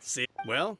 See? Well?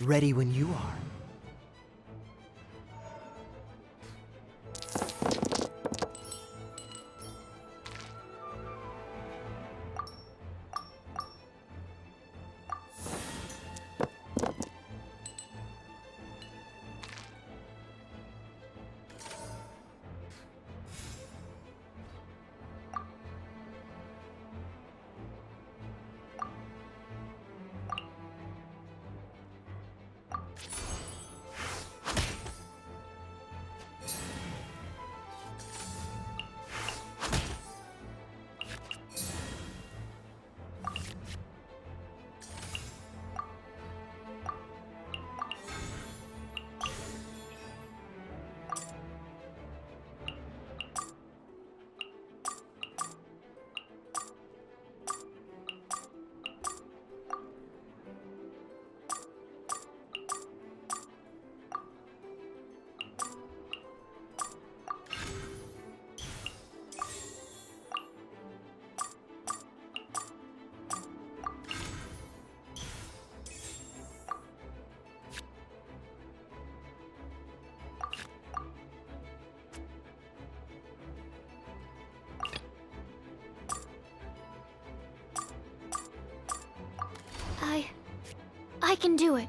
Ready when you are. I can do it.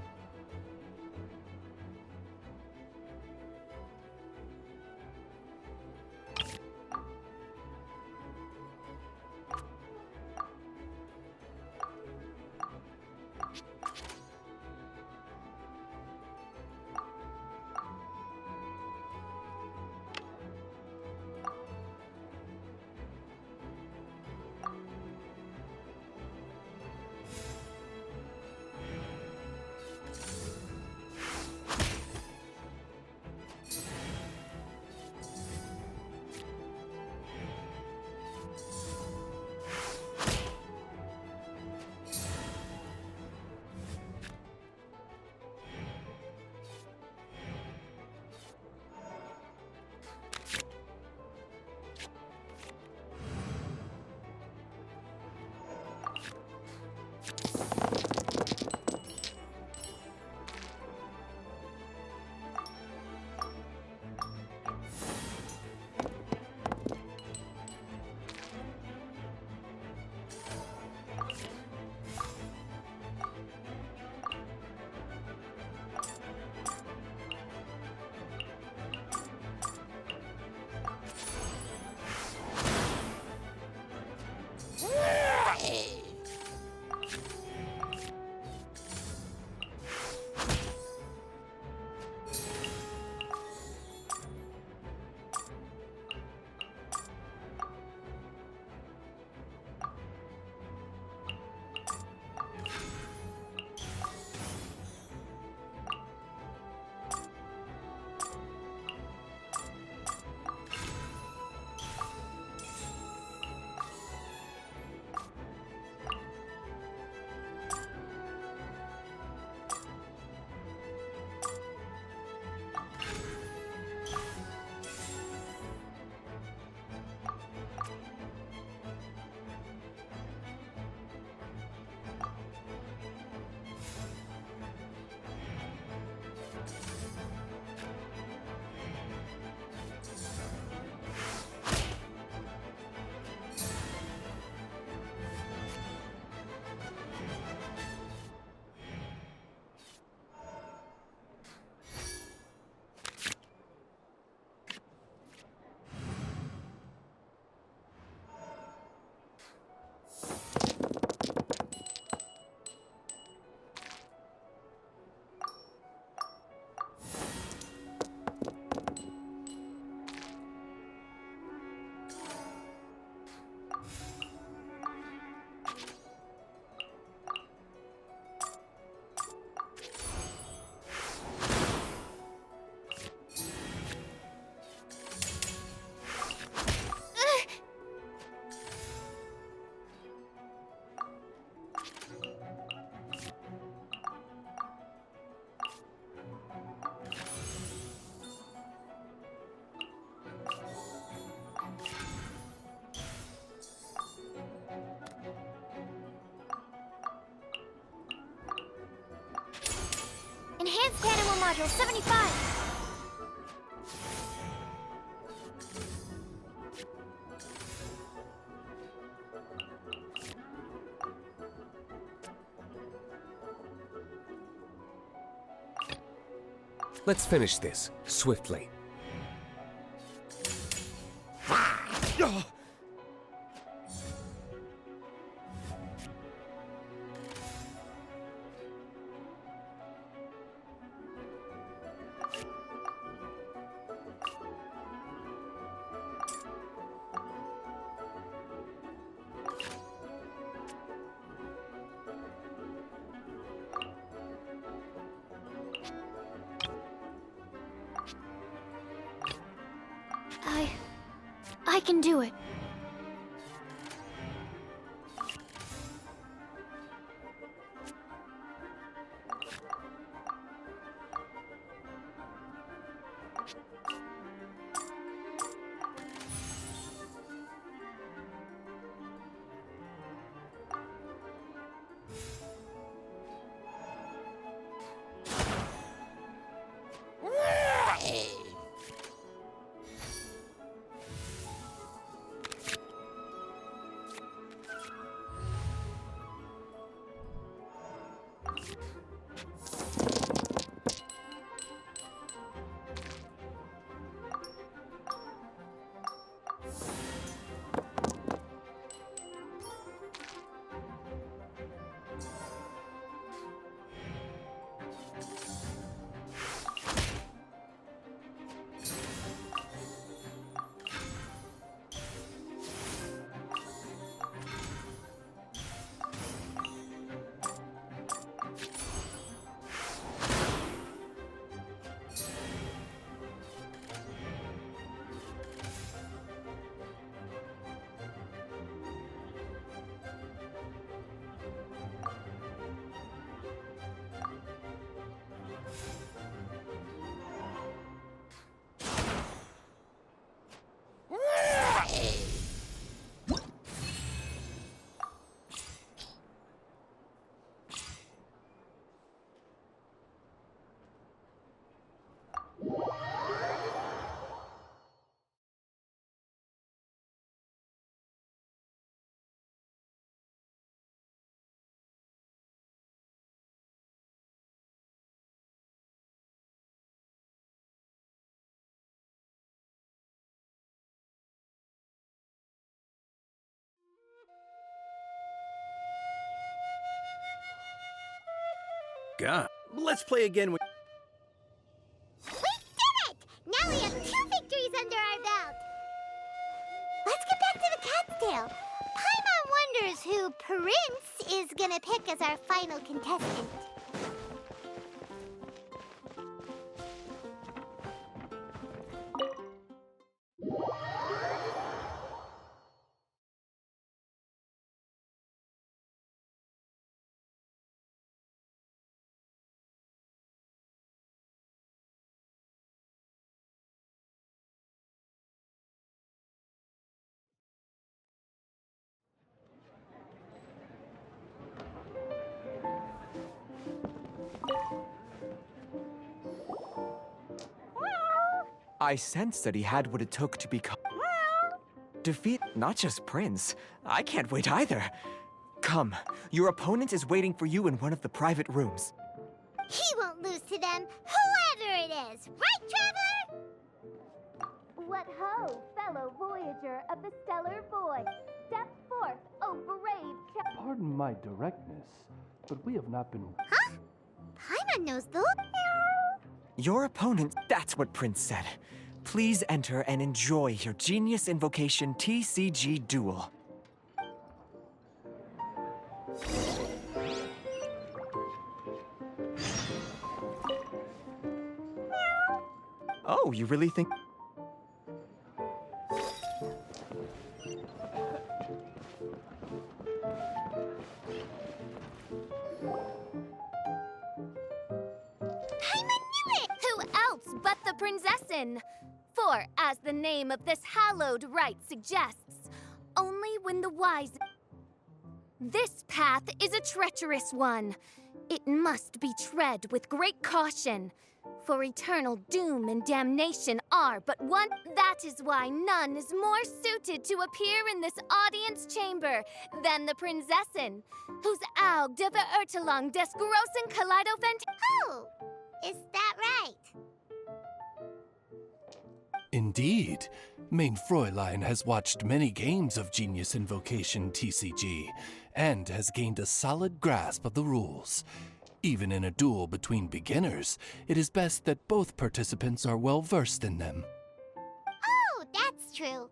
Enhanced Animal Module 75. Let's finish this swiftly. I can do it. God, let's play again with... We did it! Now we have 2 victories under our belt. Let's get back to the cat's tail. Paimon wonders who Prince is gonna pick as our final contestant. I sensed that he had what it took to become... Defeat not just Prince. I can't wait either. Come, your opponent is waiting for you in one of the private rooms. He won't lose to them, whoever it is. Right, Traveler? What ho, fellow voyager of the Stellar Void. Step forth, O brave Pardon my directness, but we have not been... Huh? Paimon knows those. Your opponent, that's what Prince said. Please enter and enjoy your Genius Invocation TCG Duel. Oh, you really think... Who else but the Princessin? For, as the name of this hallowed rite suggests, only when the wise... This path is a treacherous one. It must be tread with great caution, for eternal doom and damnation are but one. That is why none is more suited to appear in this audience chamber than the Prinzessin, whose Aug de Verurtelung des großen Kaleidovent. Oh, is that right? Indeed. Main Fräulein has watched many games of Genius Invocation TCG, and has gained a solid grasp of the rules. Even in a duel between beginners, it is best that both participants are well versed in them. Oh, that's true.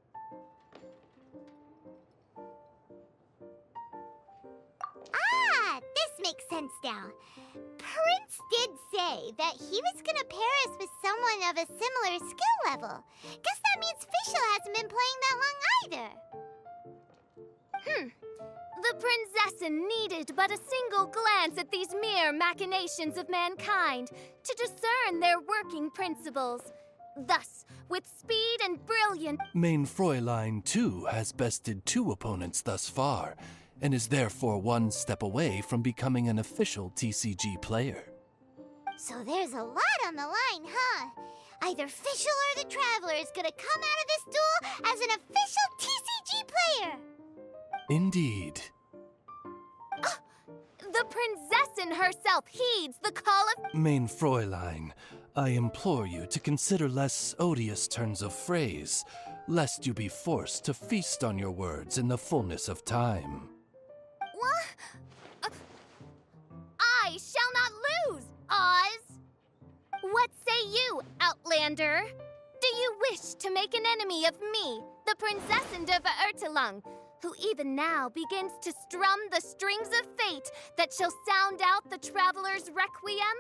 Ah, this makes sense now. Prince did say that he was gonna pair us with someone of a similar skill level. Guess that means Fischl hasn't been playing that long either. The Prinzessin needed but a single glance at these mere machinations of mankind to discern their working principles. Thus, with speed and brilliance. Main Fräulein, too, has bested 2 opponents thus far, and is therefore one step away from becoming an official TCG player. So there's a lot on the line, huh? Either Fischl or the Traveler is gonna come out of this duel as an official TCG player. Indeed. The Prinzessin herself heeds the call of. Main Fräulein, I implore you to consider less odious turns of phrase, lest you be forced to feast on your words in the fullness of time. What? I shall not lose, Oz! What say you, Outlander? Do you wish to make an enemy of me, the Prinzessin de Verurtelung, who even now begins to strum the strings of fate that shall sound out the Traveler's Requiem?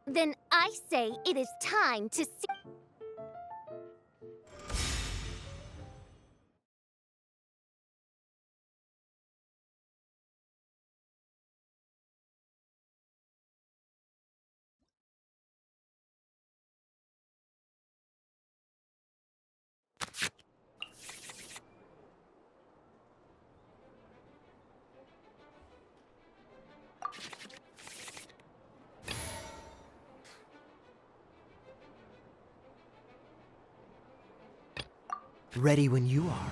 Then I say it is time to see. Ready when you are.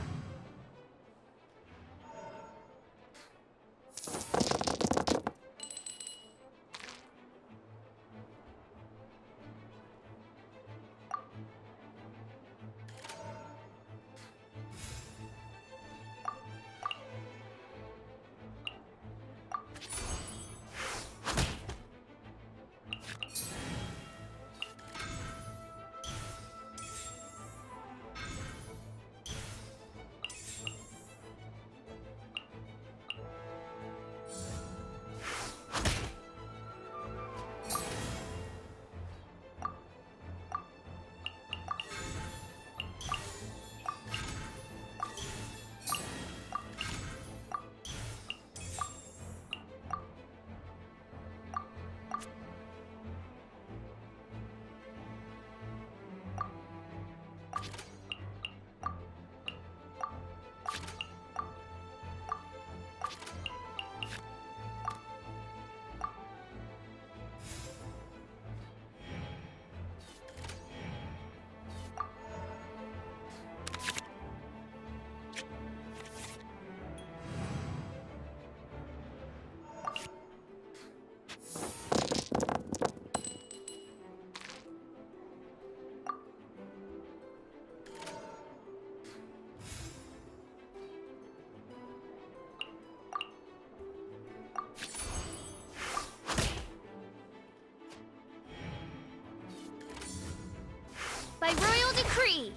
By royal decree.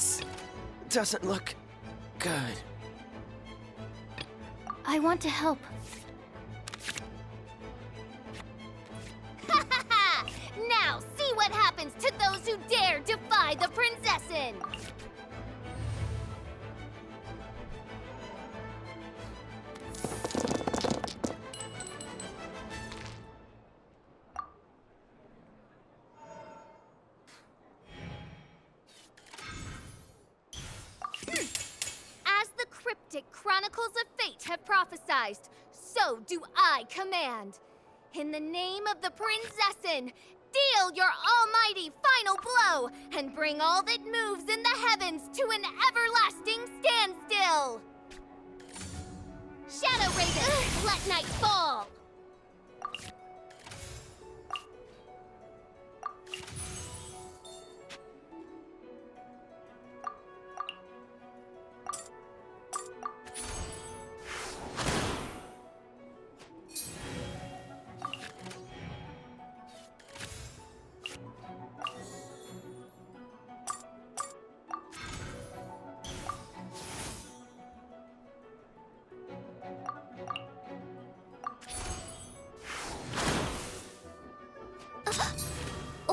This doesn't look good. I want to help. Ha ha ha! Now see what happens to those who dare defy the Princessin! As the cryptic chronicles of fate have prophesied, so do I command. In the name of the Princessin, deal your almighty final blow and bring all that moves in the heavens to an everlasting standstill. Shadow Raven, let night fall.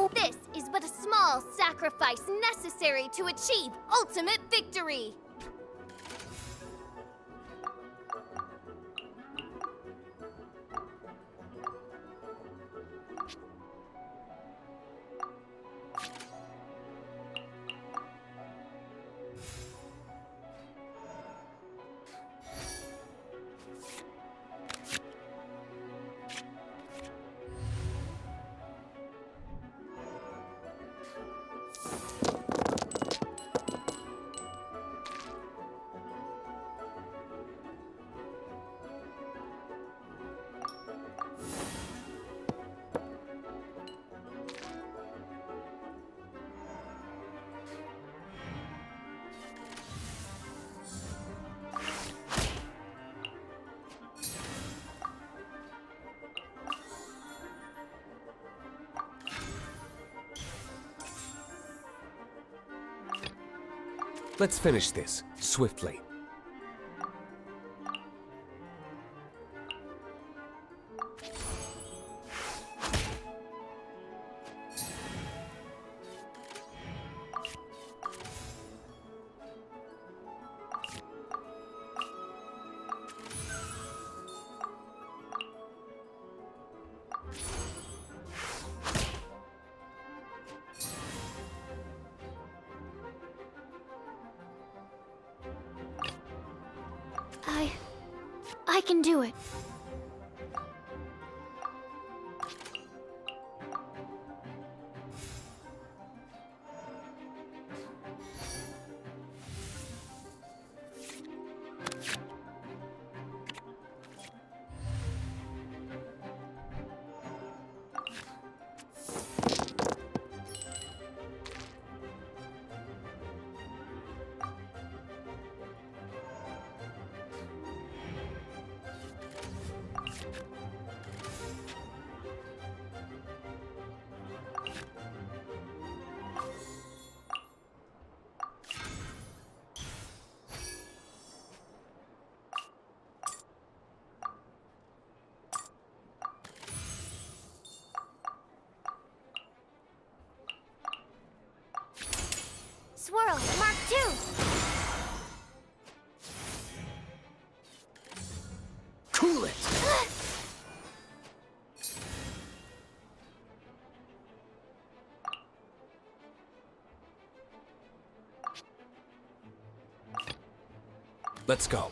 Oh, this is but a small sacrifice necessary to achieve ultimate victory. Let's finish this, swiftly. I can do it. Swirl, Mark 2! Cool it! Let's go.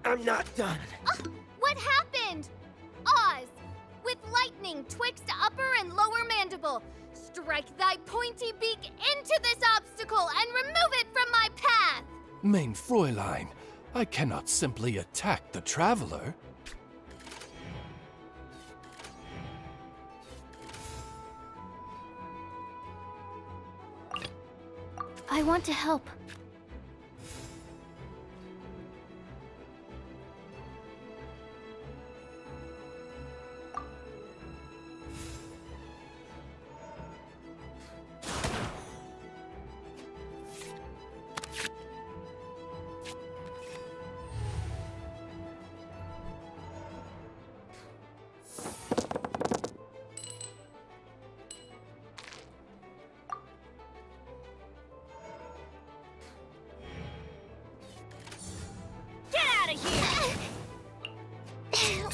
I'm not done. What happened? Oz, with lightning twixt upper and lower mandible, strike thy pointy beak into this obstacle and remove it from my path! Mein Fräulein, I cannot simply attack the traveler. I want to help.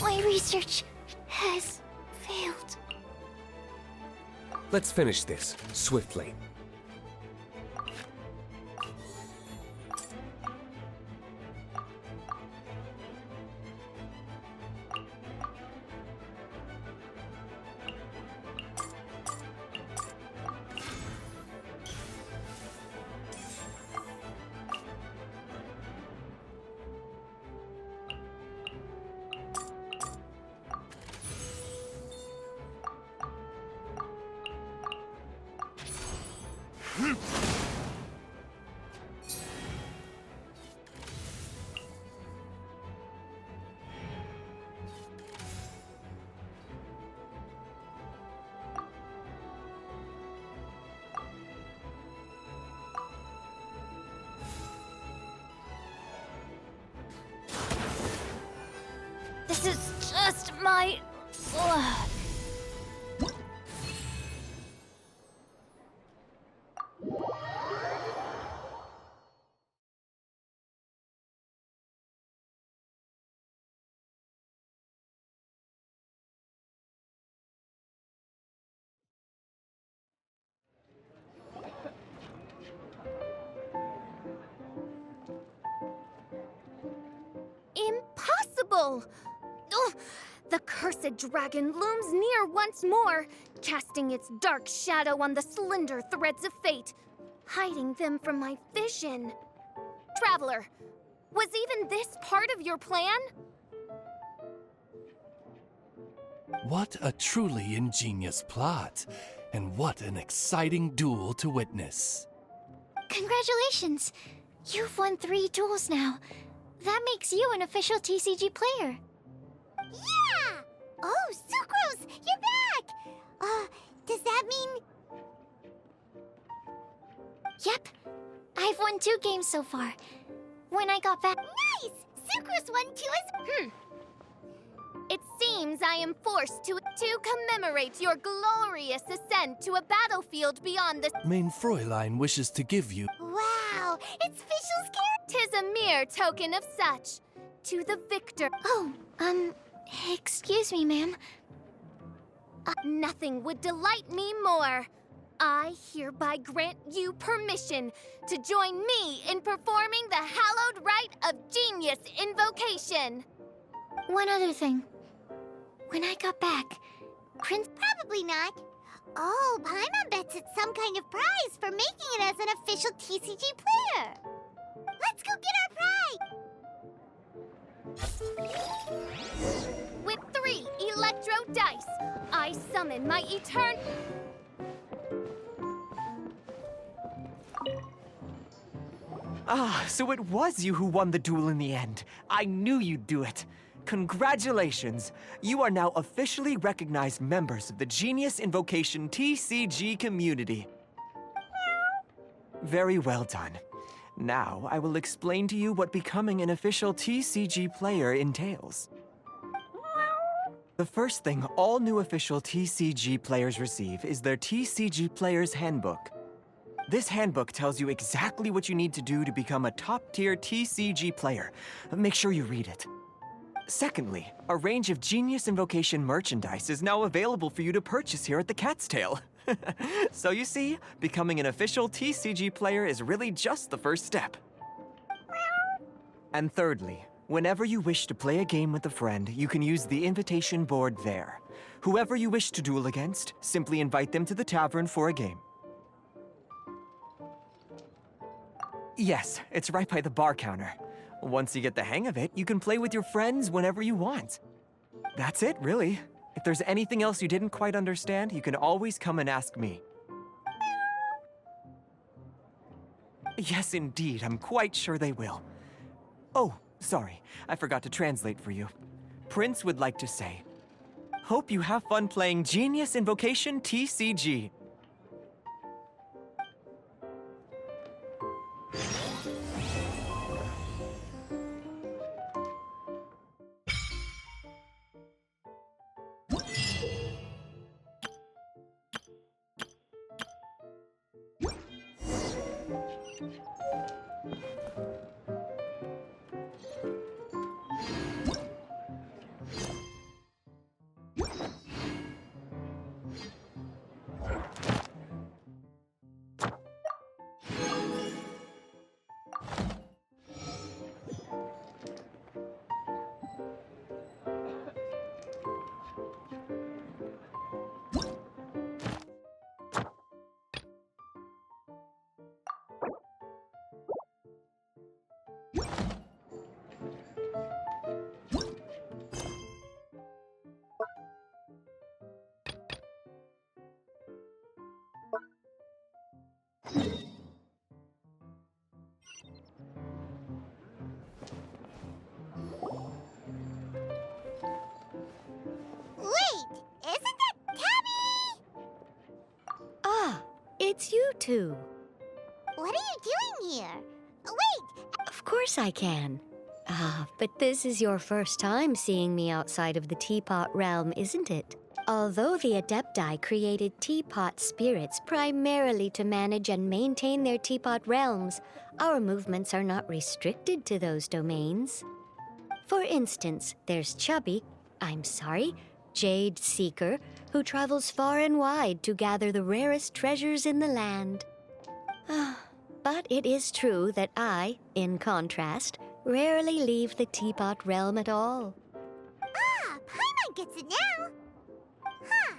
My research has failed. Let's finish this swiftly. This is just my... Impossible! Ugh, the cursed dragon looms near once more, casting its dark shadow on the slender threads of fate, hiding them from my vision. Traveler, was even this part of your plan? What a truly ingenious plot, and what an exciting duel to witness. Congratulations! You've won 3 duels now. That makes you an official TCG player. Yeah! Oh, Sucrose, you're back! Does that mean... Yep. I've won 2 games so far. When I got back... Nice! Sucrose won 2 as... It seems I am forced to commemorate your glorious ascent to a battlefield beyond the... Mein Fräulein wishes to give you... Wow! It's Fischl's character! 'Tis a mere token of such. To the victor... Oh, excuse me, ma'am. Nothing would delight me more. I hereby grant you permission to join me in performing the hallowed rite of genius invocation. One other thing. When I got back, Prince... Probably not. Oh, Paimon bets it's some kind of prize for making it as an official TCG player. Let's go get our prize! With 3 electro dice, I summon my Ah, so it was you who won the duel in the end. I knew you'd do it. Congratulations! You are now officially recognized members of the Genius Invocation TCG community. Very well done. Now, I will explain to you what becoming an official TCG player entails. The first thing all new official TCG players receive is their TCG Player's Handbook. This handbook tells you exactly what you need to do to become a top-tier TCG player. Make sure you read it. Secondly, a range of Genius Invocation merchandise is now available for you to purchase here at the Cat's Tail. So you see, becoming an official TCG player is really just the first step. And thirdly, Whenever you wish to play a game with a friend, you can use the invitation board there. Whoever you wish to duel against, simply invite them to the tavern for a game. Yes, it's right by the bar counter. Once you get the hang of it, you can play with your friends whenever you want. That's it, really. If there's anything else you didn't quite understand, you can always come and ask me. Yes, indeed. I'm quite sure they will. Oh, sorry. I forgot to translate for you. Prince would like to say, hope you have fun playing Genius Invocation TCG. Wait, isn't that Tabby? Ah, it's you two. What are you doing here? Wait, Of course I can. But this is your first time seeing me outside of the teapot realm, isn't it? Although the Adepti created teapot spirits primarily to manage and maintain their teapot realms, our movements are not restricted to those domains. For instance, there's Jade Seeker, who travels far and wide to gather the rarest treasures in the land. But it is true that I, in contrast, rarely leave the teapot realm at all. Paimon gets it now. Huh.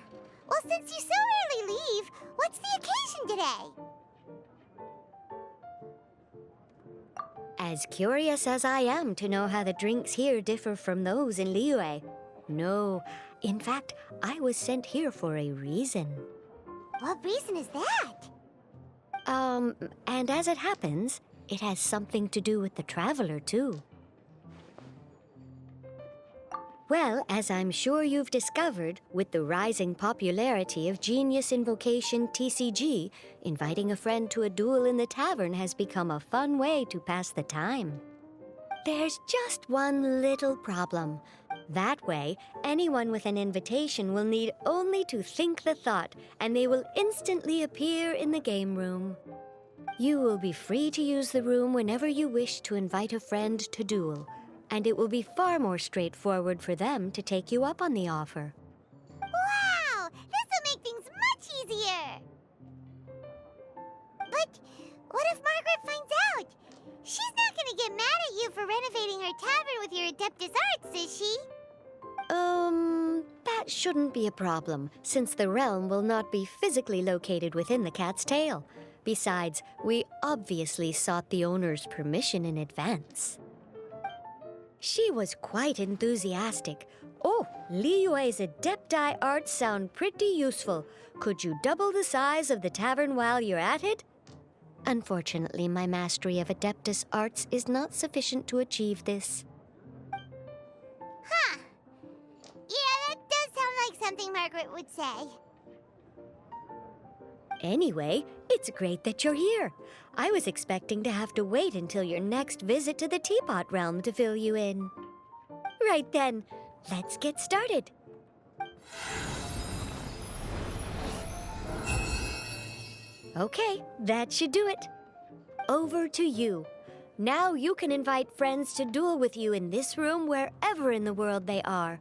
Well, since you so rarely leave, what's the occasion today? As curious as I am to know how the drinks here differ from those in Liyue. No, in fact, I was sent here for a reason. What reason is that? And as it happens, it has something to do with the Traveler, too. Well, as I'm sure you've discovered, with the rising popularity of Genius Invocation TCG, inviting a friend to a duel in the tavern has become a fun way to pass the time. There's just one little problem. That way, anyone with an invitation will need only to think the thought, and they will instantly appear in the game room. You will be free to use the room whenever you wish to invite a friend to duel, and it will be far more straightforward for them to take you up on the offer. Wow! This'll make things much easier! But what if Margaret finds out? She's not gonna get mad at you for renovating her tavern with your Adeptus Arts, is she? That shouldn't be a problem, since the realm will not be physically located within the cat's tail. Besides, we obviously sought the owner's permission in advance. She was quite enthusiastic. Oh, Liyue's Adepti arts sound pretty useful. Could you double the size of the tavern while you're at it? Unfortunately, my mastery of Adeptus arts is not sufficient to achieve this. Huh. Yeah, that does sound like something Margaret would say. Anyway, it's great that you're here. I was expecting to have to wait until your next visit to the Teapot Realm to fill you in. Right then, let's get started. Okay, that should do it. Over to you. Now you can invite friends to duel with you in this room wherever in the world they are.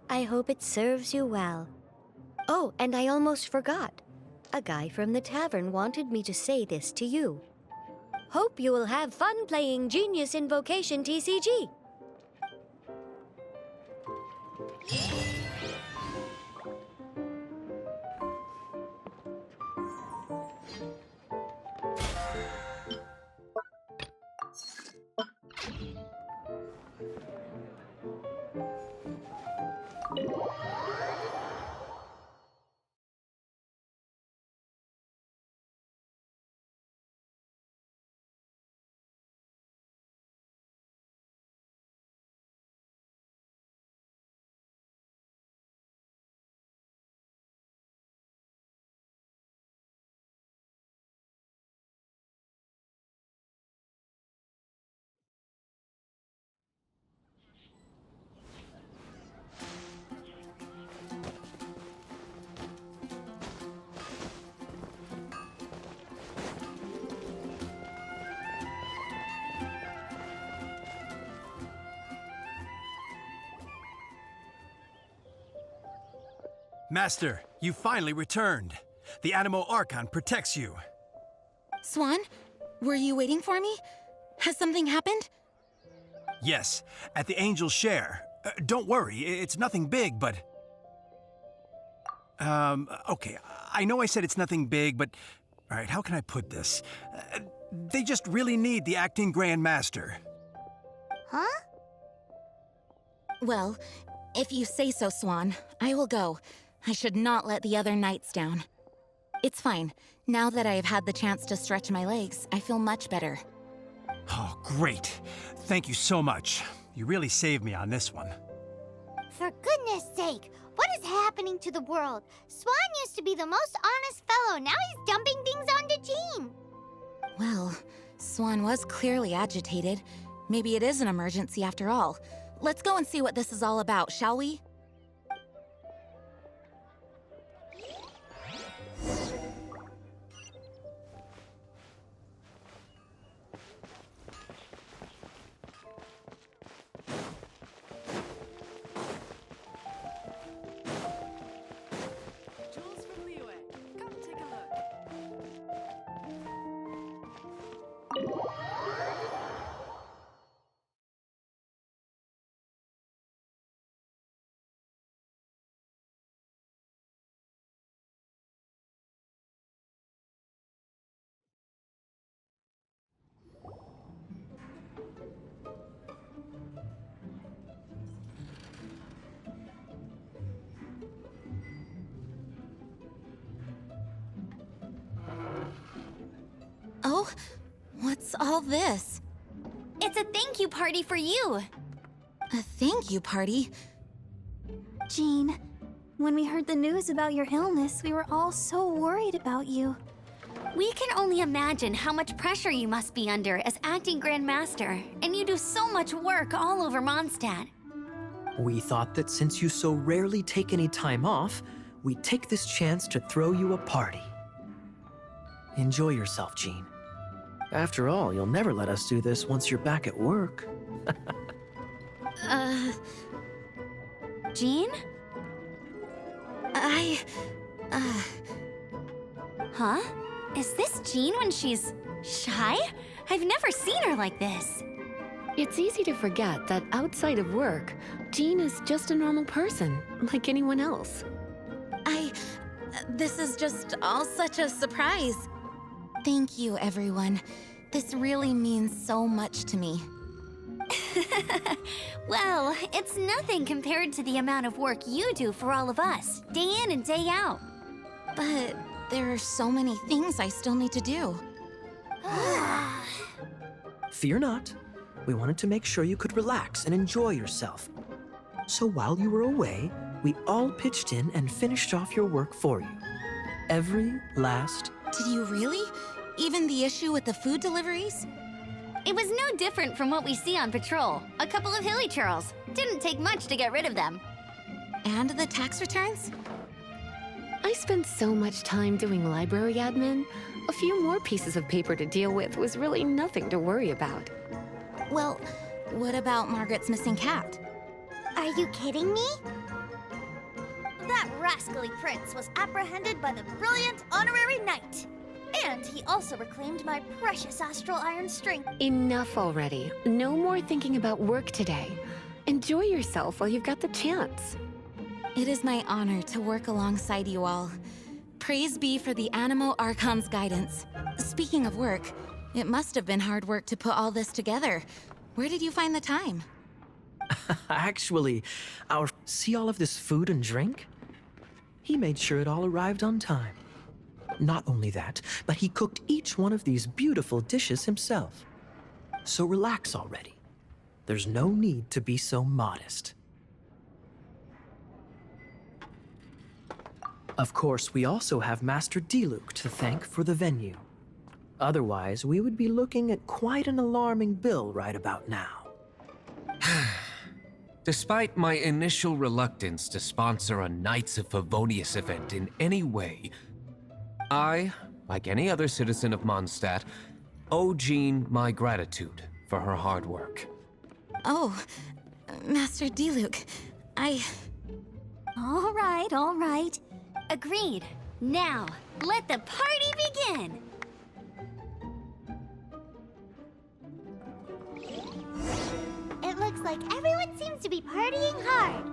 I hope it serves you well. Oh, and I almost forgot. A guy from the tavern wanted me to say this to you. Hope you will have fun playing Genius Invocation TCG. Master, you finally returned. The Animo Archon protects you. Swan, were you waiting for me? Has something happened? Yes, at the Angel's Share. Don't worry, it's nothing big, but... okay, I know I said it's nothing big, but... Alright, how can I put this? They just really need the acting Grand Master. Huh? Well, if you say so, Swan, I will go. I should not let the other knights down. It's fine. Now that I have had the chance to stretch my legs, I feel much better. Oh, great. Thank you so much. You really saved me on this one. For goodness sake, what is happening to the world? Swan used to be the most honest fellow. Now he's dumping things onto Jean. Well, Swan was clearly agitated. Maybe it is an emergency after all. Let's go and see what this is all about, shall we? Oh, what's all this? It's a thank you party for you. A thank you party? Jean, when we heard the news about your illness, we were all so worried about you. We can only imagine how much pressure you must be under as acting Grand Master, and you do so much work all over Mondstadt. We thought that since you so rarely take any time off, we'd take this chance to throw you a party. Enjoy yourself, Jean. After all, you'll never let us do this once you're back at work. Jean? Huh? Is this Jean when she's shy? I've never seen her like this. It's easy to forget that outside of work, Jean is just a normal person, like anyone else. This is just all such a surprise. Thank you, everyone. This really means so much to me. Well, it's nothing compared to the amount of work you do for all of us, day in and day out. But there are so many things I still need to do. Fear not. We wanted to make sure you could relax and enjoy yourself. So while you were away, we all pitched in and finished off your work for you. Every last... Did you really? Even the issue with the food deliveries? It was no different from what we see on patrol. A couple of hilly churls. Didn't take much to get rid of them. And the tax returns? I spent so much time doing library admin. A few more pieces of paper to deal with was really nothing to worry about. Well, what about Margaret's missing cat? Are you kidding me? That rascally prince was apprehended by the brilliant honorary knight. And he also reclaimed my precious astral iron string. Enough already. No more thinking about work today. Enjoy yourself while you've got the chance. It is my honor to work alongside you all. Praise be for the Animo Archon's guidance. Speaking of work, it must have been hard work to put all this together. Where did you find the time? Actually, see all of this food and drink? He made sure it all arrived on time. Not only that, but he cooked each one of these beautiful dishes himself. So relax already. There's no need to be so modest. Of course, we also have Master Diluc to thank for the venue. Otherwise, we would be looking at quite an alarming bill right about now. Despite my initial reluctance to sponsor a Knights of Favonius event in any way, I, like any other citizen of Mondstadt, owe Jean my gratitude for her hard work. Oh, Master Diluc, All right. Agreed. Now, let the party begin! It looks like everyone seems to be partying hard.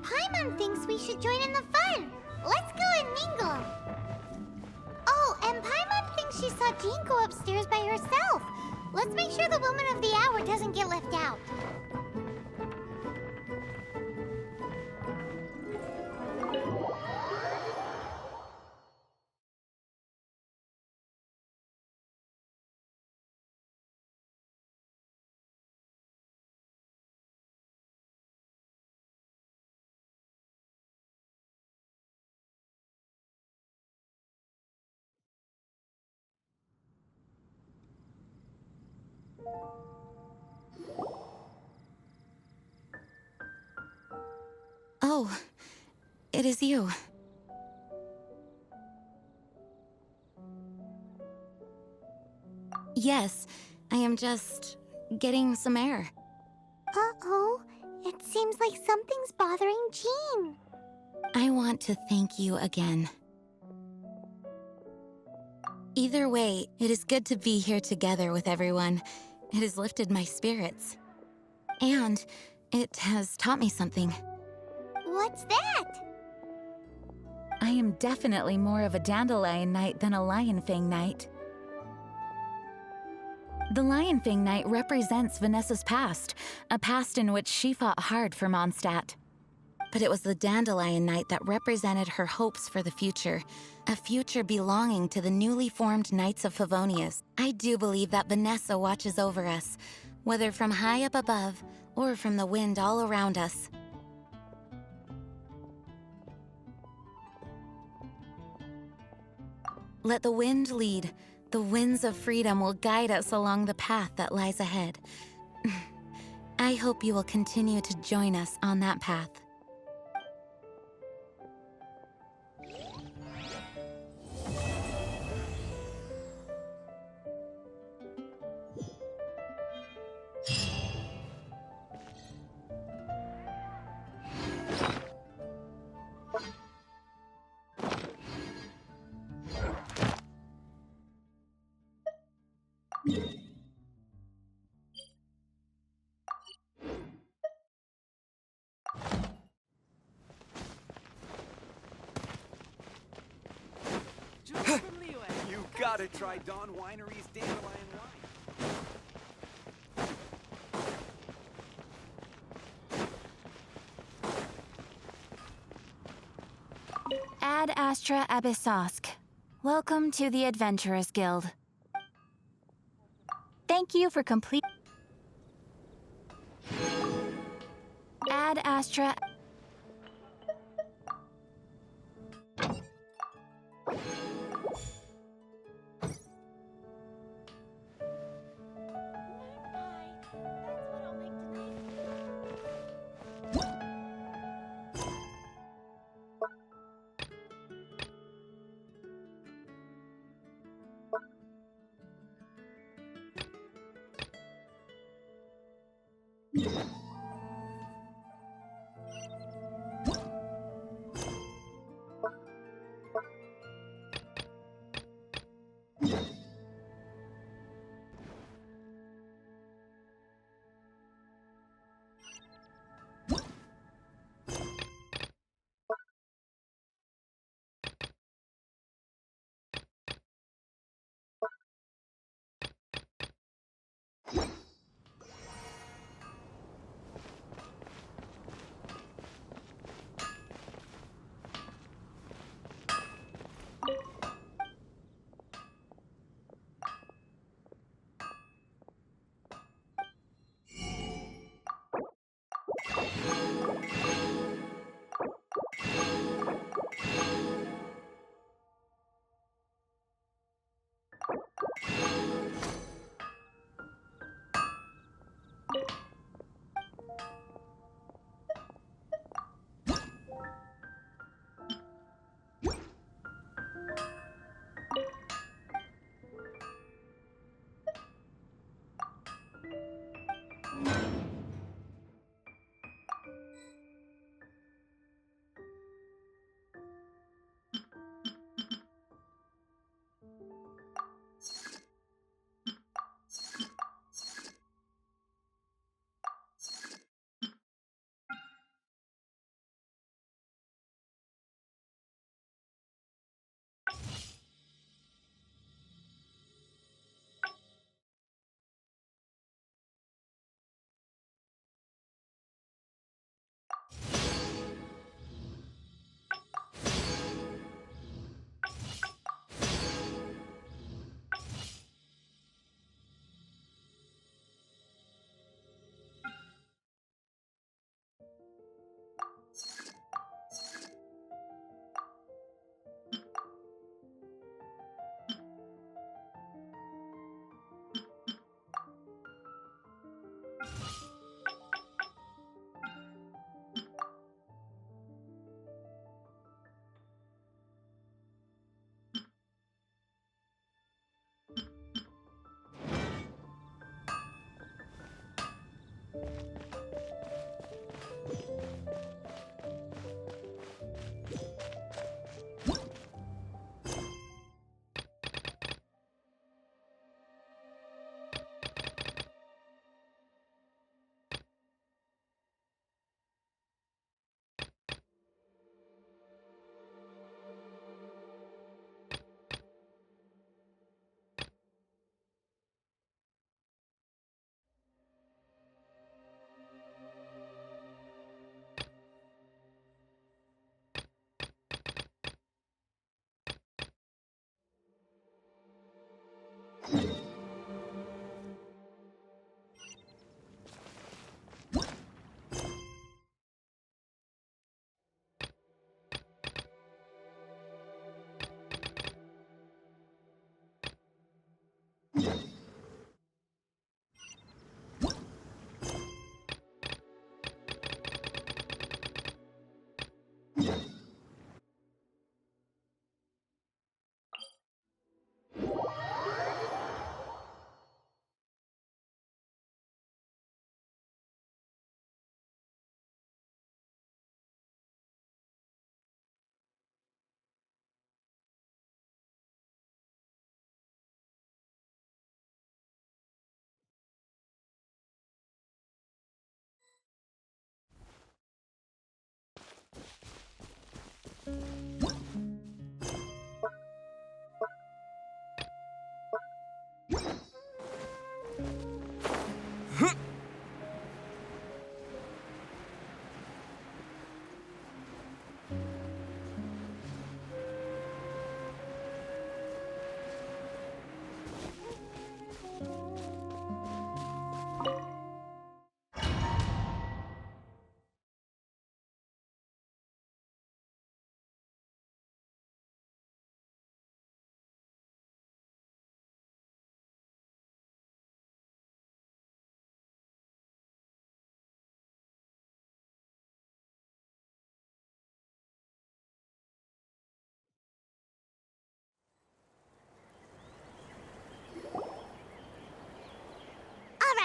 Paimon thinks we should join in the fun. Let's go and mingle. Oh, and Paimon thinks she saw Jean go upstairs by herself. Let's make sure the woman of the hour doesn't get left out. Oh, it is you. Yes, I am just getting some air. Uh-oh. It seems like something's bothering Jean. I want to thank you again. Either way, it is good to be here together with everyone. It has lifted my spirits. And it has taught me something. What's that? I am definitely more of a Dandelion Knight than a Lion Fang Knight. The Lion Fang Knight represents Vanessa's past, a past in which she fought hard for Mondstadt. But it was the Dandelion Knight that represented her hopes for the future, a future belonging to the newly formed Knights of Favonius. I do believe that Vanessa watches over us, whether from high up above or from the wind all around us. Let the wind lead. The winds of freedom will guide us along the path that lies ahead. I hope you will continue to join us on that path. You gotta try Dawn Winery's Dandelion Wine. Ad Astra Abyssosk. Welcome to the Adventurers Guild. Thank you for complete. Ad Astra.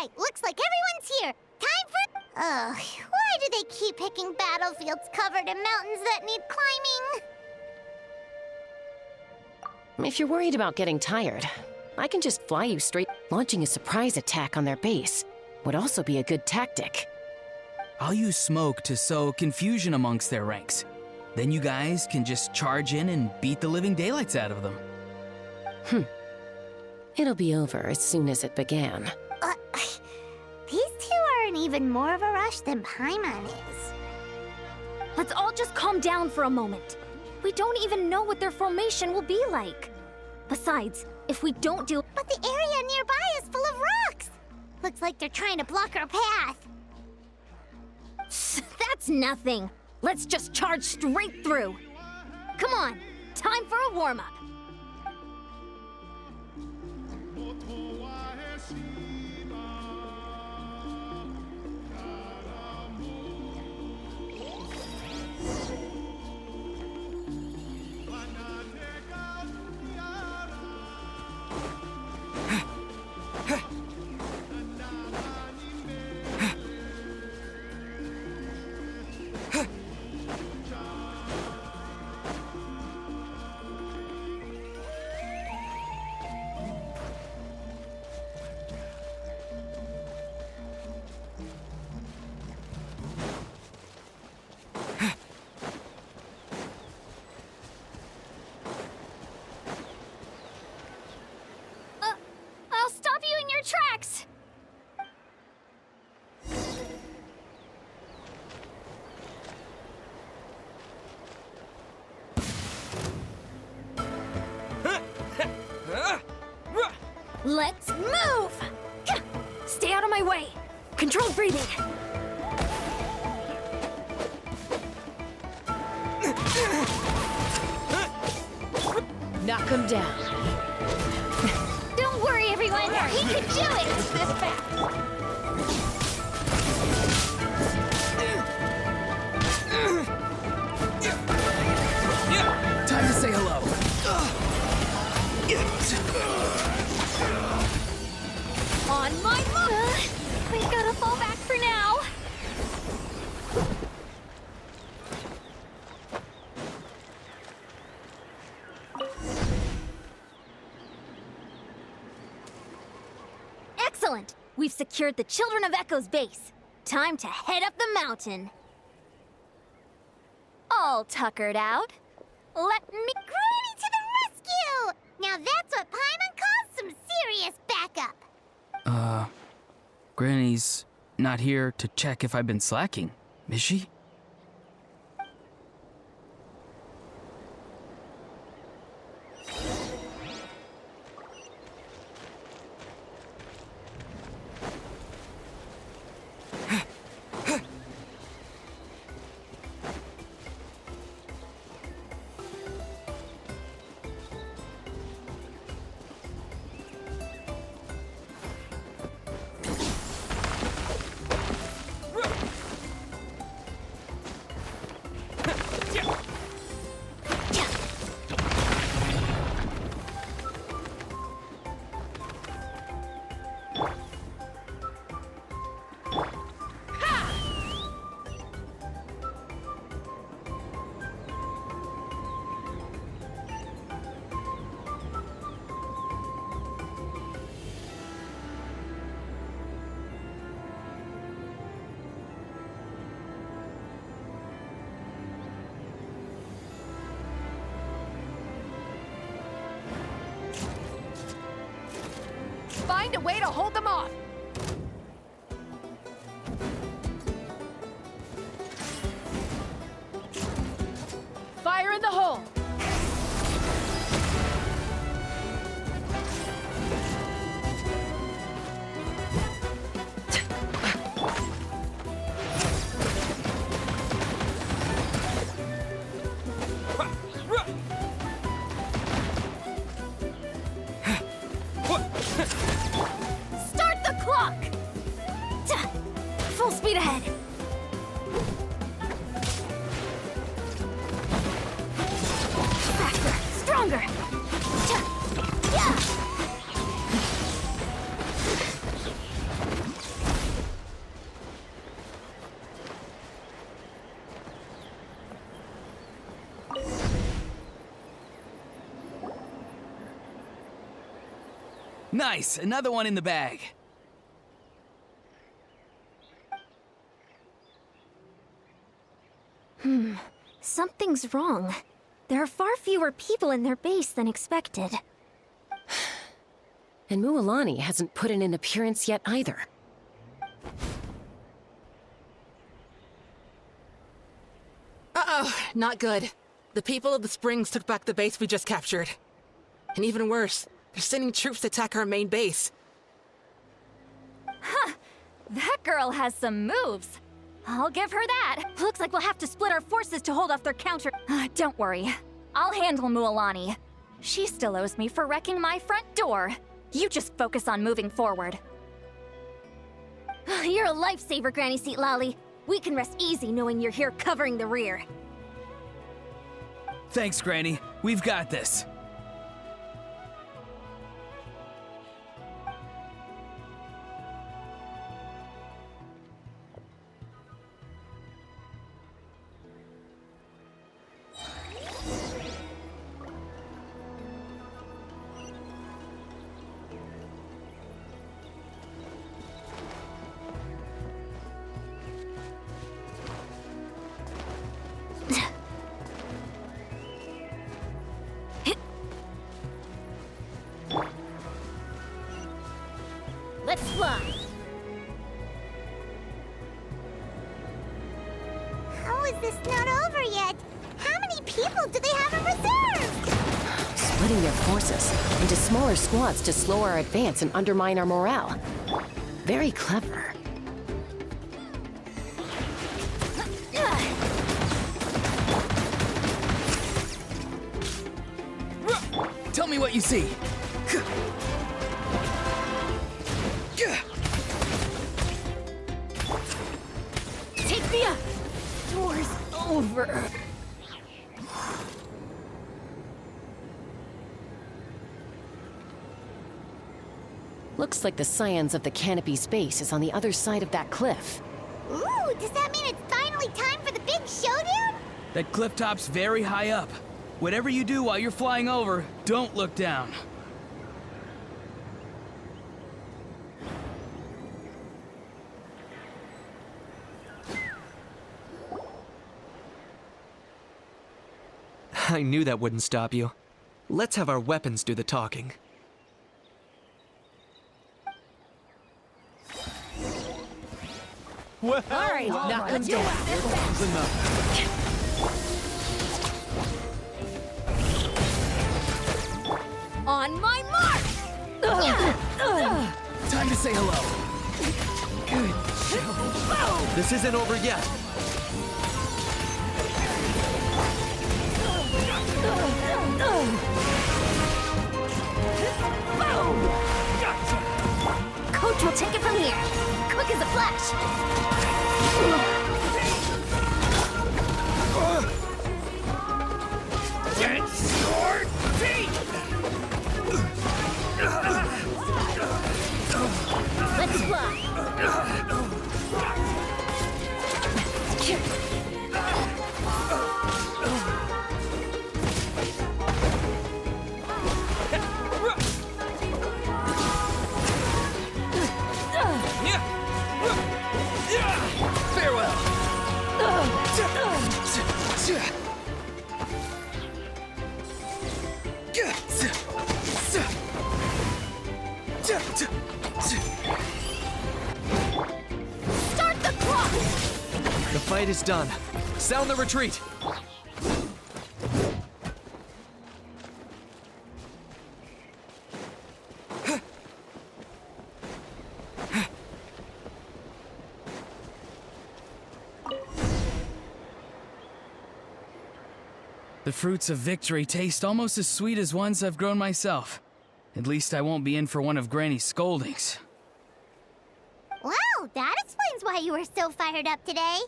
right, looks like everyone's here. Time for... Ugh, why do they keep picking battlefields covered in mountains that need climbing? If you're worried about getting tired, I can just fly you straight. Launching a surprise attack on their base would also be a good tactic. I'll use smoke to sow confusion amongst their ranks. Then you guys can just charge in and beat the living daylights out of them. It'll be over as soon as it began. These two are in even more of a rush than Paimon is. Let's all just calm down for a moment. We don't even know what their formation will be like. Besides, if we don't do... But the area nearby is full of rocks. Looks like they're trying to block our path. That's nothing. Let's just charge straight through. Come on, time for a warm-up. I'll stop you in your tracks! Let's move! Stay out of my way! Controlled breathing! Knock him down. Don't worry, everyone! He can do it! Push this back. Time to say hello. On my move! We've gotta fall back for now. Excellent! We've secured the Children of Echo's base. Time to head up the mountain. All tuckered out. Let me... Granny to the rescue! Now that's what Paimon calls some serious backup. Granny's not here to check if I've been slacking, is she? Find a way to hold them off. Fire in the hole. Start the clock! Full speed ahead. Faster, stronger. Yeah. Nice, another one in the bag. Something's wrong. There are far fewer people in their base than expected. And Mualani hasn't put in an appearance yet either. Uh-oh, not good. The people of the Springs took back the base we just captured. And even worse, they're sending troops to attack our main base. Huh! That girl has some moves. I'll give her that. Looks like we'll have to split our forces to hold off their counter. Don't worry. I'll handle Mualani. She still owes me for wrecking my front door. You just focus on moving forward. You're a lifesaver, Granny Seat Lolly. We can rest easy knowing you're here covering the rear. Thanks, Granny. We've got this. Let's fly. How is this not over yet? How many people do they have in reserve? Splitting their forces into smaller squads to slow our advance and undermine our morale. Very clever. Tell me what you see. Take me up. Door's over. Looks like the Scions of the Canopy Space is on the other side of that cliff. Ooh, does that mean it's finally time for the big showdown? That cliff top's very high up. Whatever you do while you're flying over, don't look down. I knew that wouldn't stop you. Let's have our weapons do the talking. Well, all right, knock them down. On my mark! Time to say hello. This isn't over yet. Coach will take it from here. Quick as a flash. Get your teeth! Let's fly. Farewell. Start the clock! The fight is done. Sound the retreat. The fruits of victory taste almost as sweet as ones I've grown myself. At least I won't be in for one of Granny's scoldings. Wow, that explains why you were so fired up today.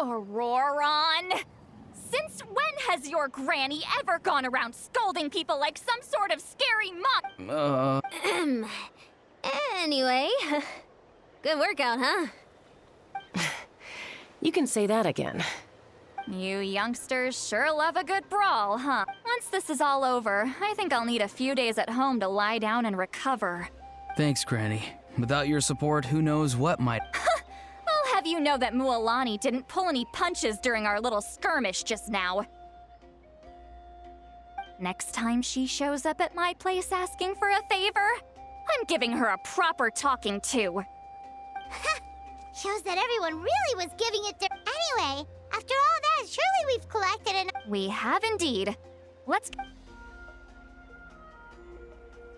Auroron! Since when has your granny ever gone around scolding people like some sort of scary mom? Anyway, good workout, huh? You can say that again. You youngsters sure love a good brawl, huh? Once this is all over, I think I'll need a few days at home to lie down and recover. Thanks, Granny. Without your support, who knows what might. I'll have you know that Mualani didn't pull any punches during our little skirmish just now. Next time she shows up at my place asking for a favor, I'm giving her a proper talking to. Shows that everyone really was giving it to. Anyway, after all that, surely we've collected enough. We have indeed. Let's.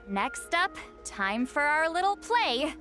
Next up, time for our little play.